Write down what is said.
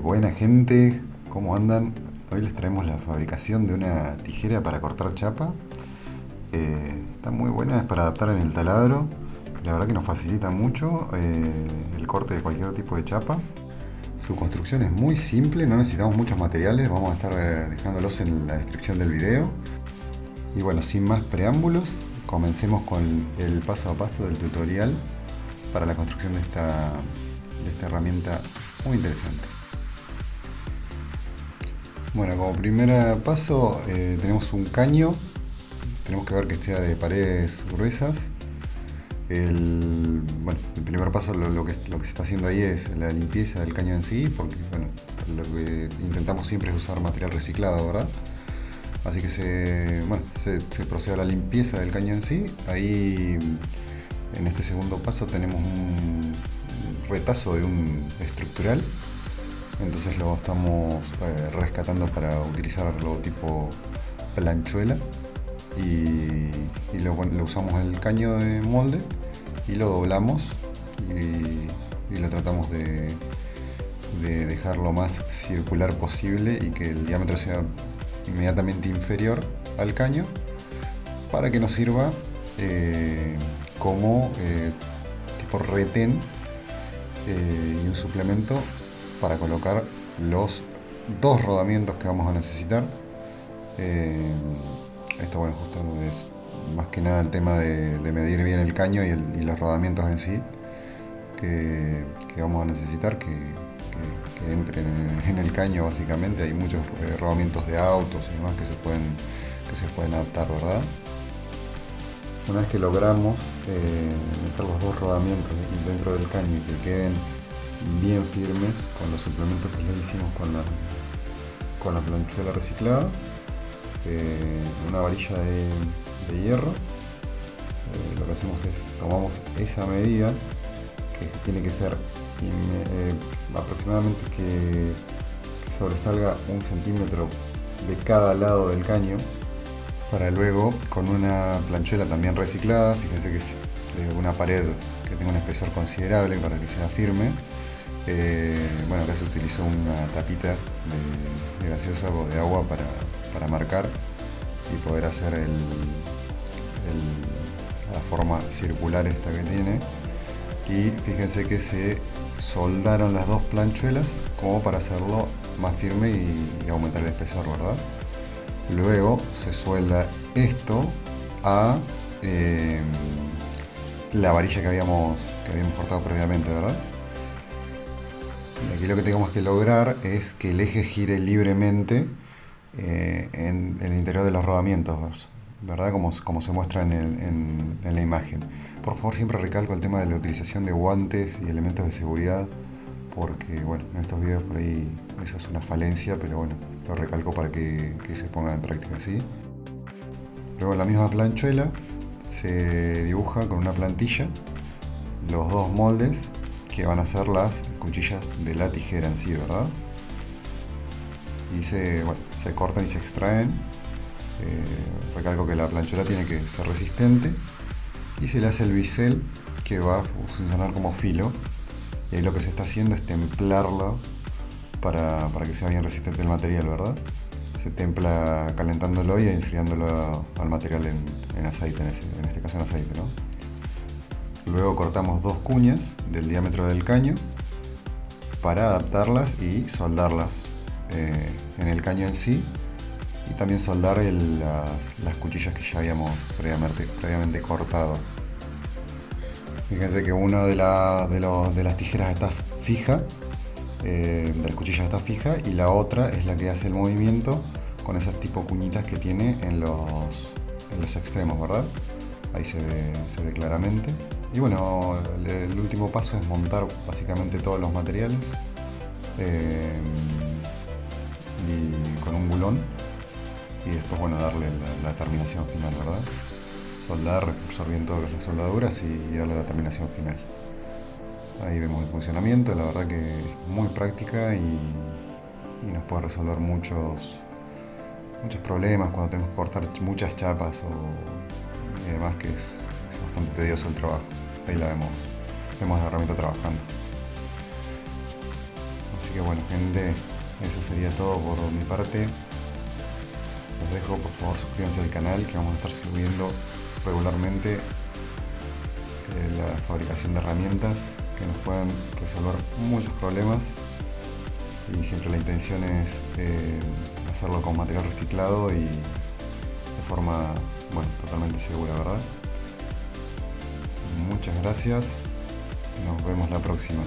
buena gente, ¿cómo andan? Hoy les traemos la fabricación de una tijera para cortar chapa. Está muy buena, es para adaptar en el taladro. La verdad que nos facilita mucho el corte de cualquier tipo de chapa. Su construcción es muy simple, no necesitamos muchos materiales, vamos a estar dejándolos en la descripción del video. Y bueno, sin más preámbulos, comencemos con el paso a paso del tutorial para la construcción de esta herramienta muy interesante. Bueno, como primer paso tenemos un caño, tenemos que ver que sea de paredes gruesas. El primer paso lo que se está haciendo ahí es la limpieza del caño en sí, porque bueno, lo que intentamos siempre es usar material reciclado, ¿verdad? Así que se procede a la limpieza del caño en sí. Ahí en este segundo paso tenemos un retazo de un estructural. Entonces lo estamos rescatando para utilizarlo tipo planchuela y lo usamos el caño de molde y lo doblamos y lo tratamos de dejar lo más circular posible y que el diámetro sea inmediatamente inferior al caño para que nos sirva como tipo retén y un suplemento para colocar los dos rodamientos que vamos a necesitar. Esto bueno, justo es más que nada el tema de medir bien el caño y los rodamientos en sí que vamos a necesitar que entren en el caño básicamente. Hay muchos rodamientos de autos y demás que se pueden adaptar, ¿verdad? Una vez que logramos meter los dos rodamientos dentro del caño y que queden bien firmes con los suplementos que le hicimos con la planchuela reciclada, una varilla de hierro, lo que hacemos es tomamos esa medida que tiene que ser aproximadamente que sobresalga 1 centímetro de cada lado del caño, para luego con una planchuela también reciclada, fíjense que es de una pared que tenga un espesor considerable para que sea firme. Bueno, acá se utilizó una tapita de gaseosa o de agua para marcar y poder hacer la forma circular esta que tiene. Y fíjense que se soldaron las dos planchuelas como para hacerlo más firme y aumentar el espesor, ¿verdad? Luego se suelda esto a la varilla que habíamos cortado previamente, ¿verdad? Y aquí lo que tenemos que lograr es que el eje gire libremente en el interior de los rodamientos, ¿verdad? Como se muestra en la imagen. Por favor, siempre recalco el tema de la utilización de guantes y elementos de seguridad, porque bueno, en estos videos por ahí eso es una falencia, pero bueno, lo recalco para que se ponga en práctica así. Luego en la misma planchuela se dibuja con una plantilla los dos moldes que van a ser las cuchillas de la tijera en sí, ¿verdad? Y se cortan y se extraen. Recalco que la planchuela tiene que ser resistente y se le hace el bisel que va a funcionar como filo, y ahí lo que se está haciendo es templarlo para que sea bien resistente el material, ¿verdad? Se templa calentándolo y enfriándolo al material en aceite, en este caso en aceite, ¿no? Luego cortamos dos cuñas del diámetro del caño para adaptarlas y soldarlas en el caño en sí, y también soldar las cuchillas que ya habíamos previamente cortado. Fíjense que una de las tijeras está fija, de las cuchillas está fija, y la otra es la que hace el movimiento con esas tipo cuñitas que tiene en los extremos, ¿verdad? Ahí se ve claramente. Y bueno, el último paso es montar básicamente todos los materiales y con un bulón, y después bueno, darle la terminación final, ¿verdad? Soldar, reforzar bien todas las soldaduras y darle la terminación final. Ahí vemos el funcionamiento, la verdad que es muy práctica y nos puede resolver muchos problemas cuando tenemos que cortar muchas chapas y demás, que es bastante tedioso el trabajo. Ahí la vemos la herramienta trabajando. Así que bueno, gente, eso sería todo por mi parte. Los dejo, por favor suscríbanse al canal, que vamos a estar subiendo regularmente la fabricación de herramientas que nos puedan resolver muchos problemas, y siempre la intención es hacerlo con material reciclado y de forma, bueno, totalmente segura, ¿verdad? Muchas gracias, nos vemos la próxima.